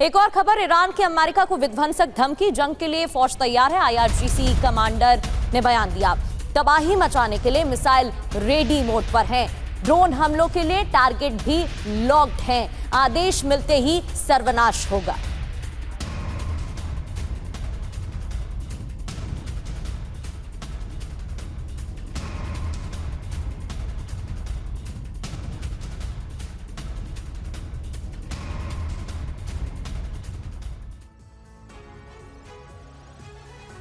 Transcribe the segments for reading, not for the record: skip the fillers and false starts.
एक और खबर, ईरान की अमेरिका को विध्वंसक धमकी, जंग के लिए फौज तैयार है। आईआरजीसी कमांडर ने बयान दिया, तबाही मचाने के लिए मिसाइल रेडी मोड पर हैं। ड्रोन हमलों के लिए टारगेट भी लॉक्ड हैं। आदेश मिलते ही सर्वनाश होगा।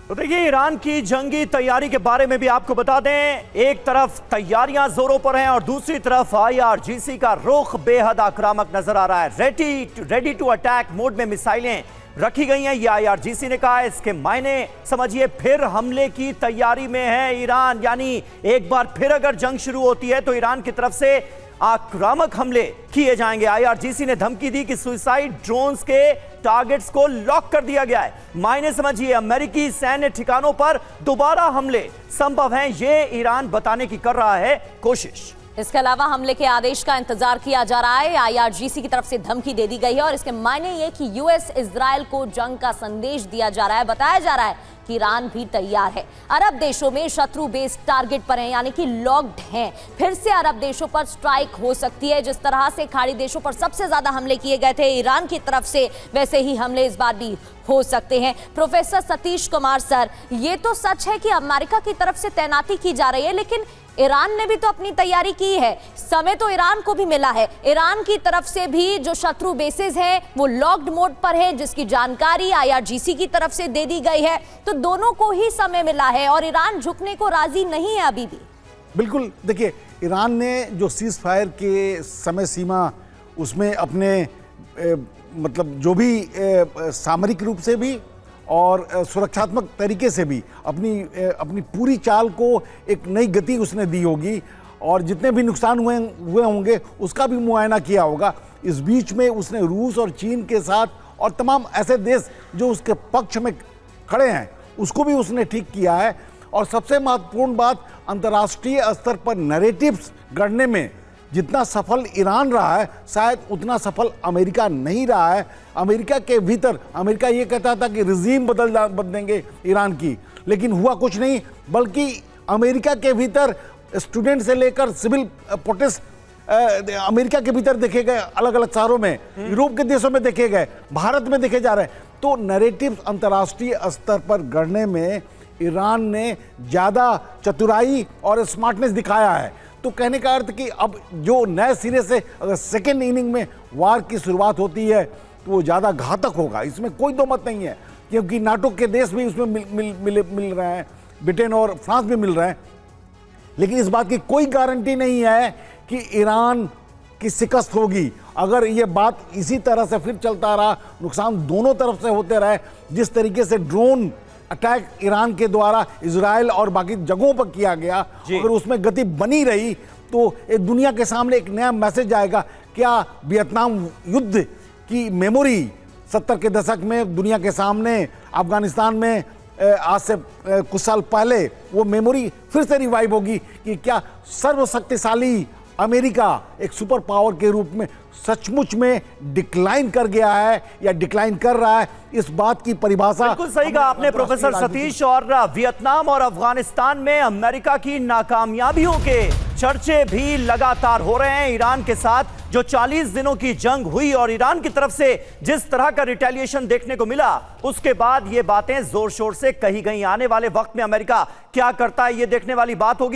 तो देखिए, ईरान की जंगी तैयारी के बारे में भी आपको बता दें। एक तरफ तैयारियां जोरों पर हैं और दूसरी तरफ आईआरजीसी का रुख बेहद आक्रामक नजर आ रहा है। रेडी टू अटैक मोड में मिसाइलें रखी गई हैं, ये आईआरजीसी ने कहा है। इसके मायने समझिए फिर हमले की तैयारी में है ईरान, यानी एक बार फिर अगर जंग शुरू होती है तो ईरान की तरफ से आक्रामक हमले किए जाएंगे। आईआरजीसी ने धमकी दी कि सुसाइड ड्रोन्स के टारगेट्स को लॉक कर दिया गया है। मायने समझिए, अमेरिकी सैन्य ठिकानों पर दोबारा हमले संभव हैं, ये ईरान बताने की कर रहा है कोशिश। इसके अलावा हमले के आदेश का इंतजार किया जा रहा है। आईआरजीसी की तरफ से धमकी दे दी गई है और इसके मायने ये कि यूएस इजराइल को जंग का संदेश दिया जा रहा है। बताया जा रहा है कि ईरान भी तैयार है। अरब देशों में शत्रु बेस टारगेट पर हैं, यानी कि लॉक्ड हैं। फिर से अरब देशों पर स्ट्राइक हो सकती है। जिस तरह से खाड़ी देशों पर सबसे ज्यादा हमले किए गए थे ईरान की तरफ से, वैसे ही हमले इस बार भी हो सकते हैं। प्रोफेसर सतीश कुमार सर, ये तो सच है कि अमेरिका की तरफ से तैनाती की जा रही है, लेकिन ईरान ने भी तो अपनी तैयारी की है। समय तो ईरान को भी मिला है। ईरान की तरफ से भी जो शत्रु बेसेस हैं वो लॉक्ड मोड पर है, जिसकी जानकारी आईआरजीसी की तरफ से दे दी गई है। तो दोनों को ही समय मिला है और ईरान झुकने को राजी नहीं है अभी भी। बिल्कुल, देखिए, ईरान ने जो सीज फायर के समय सीमा उसमें अपने मतलब जो भी सामरिक रूप से भी और सुरक्षात्मक तरीके से भी अपनी पूरी चाल को एक नई गति उसने दी होगी और जितने भी नुकसान हुए होंगे उसका भी मुआयना किया होगा। इस बीच में उसने रूस और चीन के साथ और तमाम ऐसे देश जो उसके पक्ष में खड़े हैं उसको भी उसने ठीक किया है। और सबसे महत्वपूर्ण बात, अंतर्राष्ट्रीय स्तर पर नैरेटिव्स गढ़ने में जितना सफल ईरान रहा है, शायद उतना सफल अमेरिका नहीं रहा है। अमेरिका के भीतर अमेरिका ये कहता था कि रिजीम बदल देंगे ईरान की, लेकिन हुआ कुछ नहीं, बल्कि अमेरिका के भीतर स्टूडेंट से लेकर सिविल प्रोटेस्ट अमेरिका के भीतर देखे गए, अलग अलग शहरों में, यूरोप के देशों में देखे गए, भारत में देखे जा रहे हैं। तो नैरेटिव अंतर्राष्ट्रीय स्तर पर गढ़ने में ईरान ने ज़्यादा चतुराई और स्मार्टनेस दिखाया है। तो कहने का अर्थ कि अब जो नए सिरे से अगर सेकेंड इनिंग में वार की शुरुआत होती है तो वो ज़्यादा घातक होगा, इसमें कोई दो मत नहीं है। क्योंकि नाटो के देश भी उसमें मिल रहे हैं, ब्रिटेन और फ्रांस भी मिल रहे हैं, लेकिन इस बात की कोई गारंटी नहीं है कि ईरान की शिकस्त होगी। अगर ये बात इसी तरह से फिर चलता रहा, नुकसान दोनों तरफ से होते रहे, जिस तरीके से ड्रोन अटैक ईरान के द्वारा इजराइल और बाकी जगहों पर किया गया, अगर उसमें गति बनी रही तो एक दुनिया के सामने एक नया मैसेज आएगा। क्या वियतनाम युद्ध की मेमोरी 70 के दशक में दुनिया के सामने अफगानिस्तान में आज से कुछ साल पहले वो मेमोरी फिर से रिवाइव होगी कि क्या सर्वशक्तिशाली अमेरिका एक सुपर पावर के रूप में सचमुच में डिक्लाइन कर गया है या डिक्लाइन कर रहा है। इस बात की परिभाषा बिल्कुल सही कहा आपने प्रोफेसर सतीश। और वियतनाम और अफगानिस्तान में अमेरिका की नाकामयाबियों के चर्चे भी लगातार हो रहे हैं। ईरान के साथ जो 40 दिनों की जंग हुई और ईरान की तरफ से जिस तरह का रिटेलिएशन देखने को मिला, उसके बाद ये बातें जोर शोर से कही गई। आने वाले वक्त में अमेरिका क्या करता है, ये देखने वाली बात होगी।